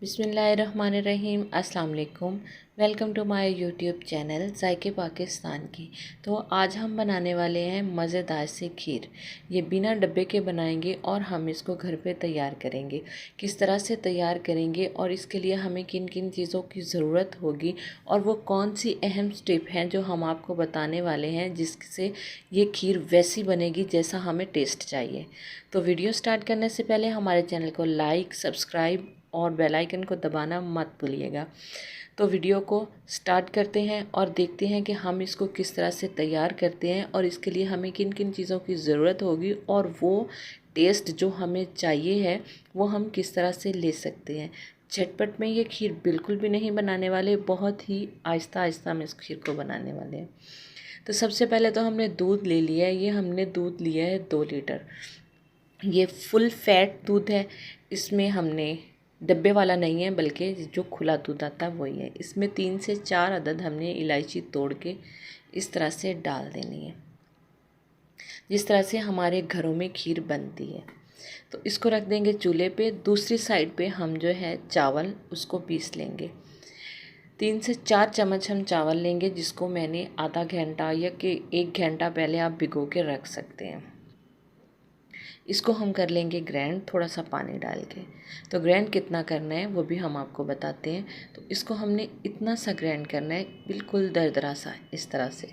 बिस्मिल्लाहिर्रहमानिर्रहीम। अस्सलाम वालेकुम। Welcome to my YouTube channel जायके पाकिस्तान की। तो आज हम बनाने वाले हैं मज़ेदार सी खीर। ये बिना डब्बे के बनाएंगे और हम इसको घर पे तैयार करेंगे। किस तरह से तैयार करेंगे और इसके लिए हमें किन किन चीज़ों की ज़रूरत होगी और वो कौन सी अहम स्टेप हैं जो हम आपको बताने वाले हैं जिससे ये खीर वैसी बनेगी जैसा हमें टेस्ट चाहिए। तो वीडियो स्टार्ट करने से पहले हमारे चैनल को लाइक, सब्सक्राइब और बेल आइकन को दबाना मत भूलिएगा। तो वीडियो को स्टार्ट करते हैं और देखते हैं कि हम इसको किस तरह से तैयार करते हैं और इसके लिए हमें किन किन चीज़ों की ज़रूरत होगी और वो टेस्ट जो हमें चाहिए है वो हम किस तरह से ले सकते हैं। झटपट में ये खीर बिल्कुल भी नहीं बनाने वाले, बहुत ही आहिस्ता आहिस्ता हम इस खीर को बनाने वाले हैं। तो सबसे पहले तो हमने दूध ले लिया है। ये हमने दूध लिया है 2 लीटर। ये फुल फैट दूध है। इसमें हमने डब्बे वाला नहीं है बल्कि जो खुला दूध आता है वही है। इसमें 3 से 4 अदद हमने इलायची तोड़ के इस तरह से डाल देनी है, जिस तरह से हमारे घरों में खीर बनती है। तो इसको रख देंगे चूल्हे पे। दूसरी साइड पे हम जो है चावल उसको पीस लेंगे। 3 से 4 चम्मच हम चावल लेंगे, जिसको मैंने आधा घंटा या कि 1 घंटा पहले आप भिगो के रख सकते हैं। इसको हम कर लेंगे ग्राइंड थोड़ा सा पानी डाल के। तो ग्राइंड कितना करना है वो भी हम आपको बताते हैं। तो इसको हमने इतना सा ग्राइंड करना है, बिल्कुल दरदरा सा, इस तरह से।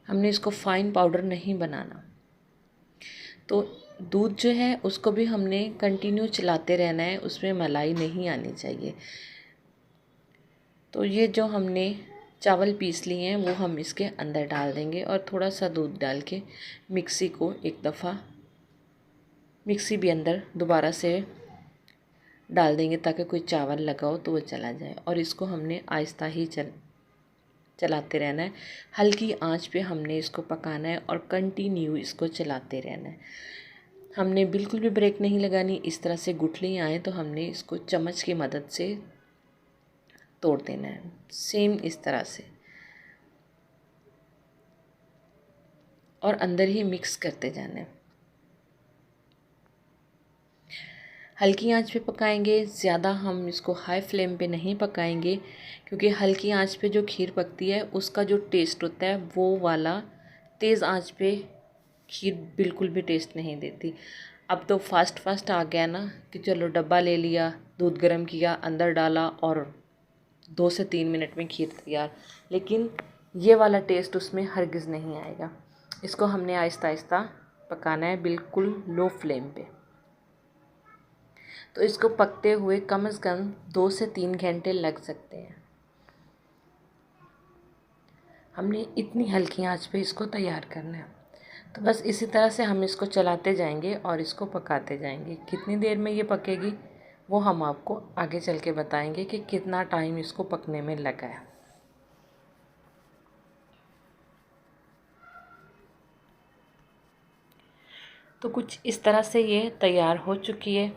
हमने इसको फाइन पाउडर नहीं बनाना। तो दूध जो है उसको भी हमने कंटिन्यू चलाते रहना है, उसमें मलाई नहीं आनी चाहिए। तो ये जो हमने चावल पीस लिए हैं वो हम इसके अंदर डाल देंगे और थोड़ा सा दूध डाल के मिक्सी को एक दफ़ा मिक्सी भी अंदर दोबारा से डाल देंगे ताकि कोई चावल लगा हो तो वो चला जाए। और इसको हमने आहिस्ता ही चलाते रहना है। हल्की आंच पे हमने इसको पकाना है और कंटिन्यू इसको चलाते रहना है। हमने बिल्कुल भी ब्रेक नहीं लगानी। इस तरह से गुठली आए तो हमने इसको चम्मच की मदद से तोड़ देना है, सेम इस तरह से, और अंदर ही मिक्स करते जाना है। हल्की आंच पे पकाएंगे, ज़्यादा हम इसको हाई फ्लेम पे नहीं पकाएंगे, क्योंकि हल्की आंच पे जो खीर पकती है उसका जो टेस्ट होता है वो वाला तेज़ आंच पे खीर बिल्कुल भी टेस्ट नहीं देती। अब तो फास्ट आ गया ना कि चलो डब्बा ले लिया, दूध गर्म किया, अंदर डाला और 2 से 3 मिनट में खीर तैयार। लेकिन ये वाला टेस्ट उसमें हरगिज़ नहीं आएगा। इसको हमने आहिस्ता आहिस्ता पकाना है, बिल्कुल लो फ्लेम पे। तो इसको पकते हुए कम से कम 2 से 3 घंटे लग सकते हैं। हमने इतनी हल्की आंच पे इसको तैयार करना है। तो बस इसी तरह से हम इसको चलाते जाएंगे और इसको पकाते जाएंगे। कितनी देर में ये पकेगी वो हम आपको आगे चल के बताएंगे कि कितना टाइम इसको पकने में लगा है। तो कुछ इस तरह से ये तैयार हो चुकी है।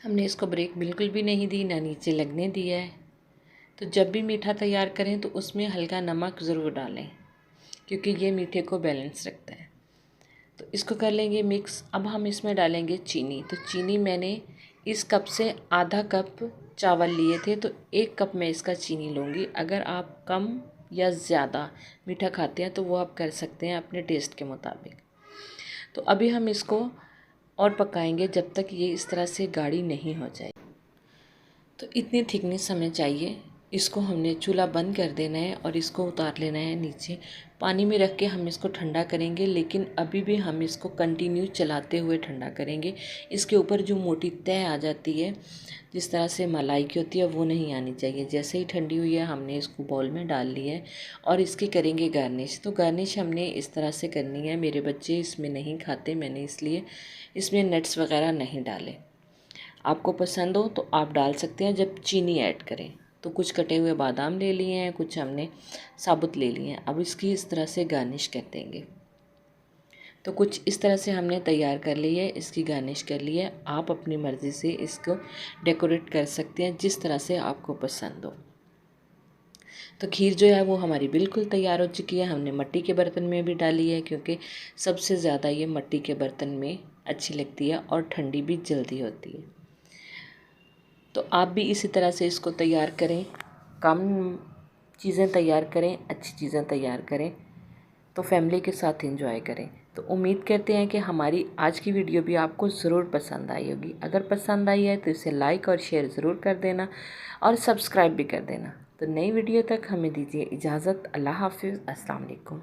हमने इसको ब्रेक बिल्कुल भी नहीं दी, ना नीचे लगने दिया है। तो जब भी मीठा तैयार करें तो उसमें हल्का नमक ज़रूर डालें, क्योंकि ये मीठे को बैलेंस रखता है। तो इसको कर लेंगे मिक्स। अब हम इसमें डालेंगे चीनी। तो चीनी मैंने इस कप से आधा कप चावल लिए थे, तो 1 कप मैं इसका चीनी लूँगी। अगर आप कम या ज़्यादा मीठा खाते हैं तो वो आप कर सकते हैं अपने टेस्ट के मुताबिक। तो अभी हम इसको और पकाएंगे जब तक ये इस तरह से गाढ़ी नहीं हो जाए। तो इतनी थिकनेस हमें चाहिए। इसको हमने चूल्हा बंद कर देना है और इसको उतार लेना है नीचे। पानी में रख के हम इसको ठंडा करेंगे, लेकिन अभी भी हम इसको कंटिन्यू चलाते हुए ठंडा करेंगे। इसके ऊपर जो मोटी तह आ जाती है, जिस तरह से मलाई की होती है, वो नहीं आनी चाहिए। जैसे ही ठंडी हुई है हमने इसको बाउल में डाल लिया है और इसकी करेंगे गार्निश। तो गार्निश हमने इस तरह से करनी है। मेरे बच्चे इसमें नहीं खाते, मैंने इसलिए इसमें नट्स वगैरह नहीं डाले। आपको पसंद हो तो आप डाल सकते हैं जब चीनी ऐड करें। तो कुछ कटे हुए बादाम ले लिए हैं, कुछ हमने साबुत ले लिए हैं। अब इसकी इस तरह से गार्निश कर देंगे। तो कुछ इस तरह से हमने तैयार कर ली है, इसकी गार्निश कर ली है। आप अपनी मर्ज़ी से इसको डेकोरेट कर सकते हैं जिस तरह से आपको पसंद हो। तो खीर जो है वो हमारी बिल्कुल तैयार हो चुकी है। हमने मिट्टी के बर्तन में भी डाली है, क्योंकि सबसे ज़्यादा ये मिट्टी के बर्तन में अच्छी लगती है और ठंडी भी जल्दी होती है। तो आप भी इसी तरह से इसको तैयार करें, कम चीज़ें तैयार करें, अच्छी चीज़ें तैयार करें, तो फैमिली के साथ एंजॉय करें। तो उम्मीद करते हैं कि हमारी आज की वीडियो भी आपको ज़रूर पसंद आई होगी। अगर पसंद आई है तो इसे लाइक और शेयर ज़रूर कर देना और सब्सक्राइब भी कर देना। तो नई वीडियो तक हमें दीजिए इजाज़त। अल्लाह हाफ़िज़। अस्सलाम वालेकुम।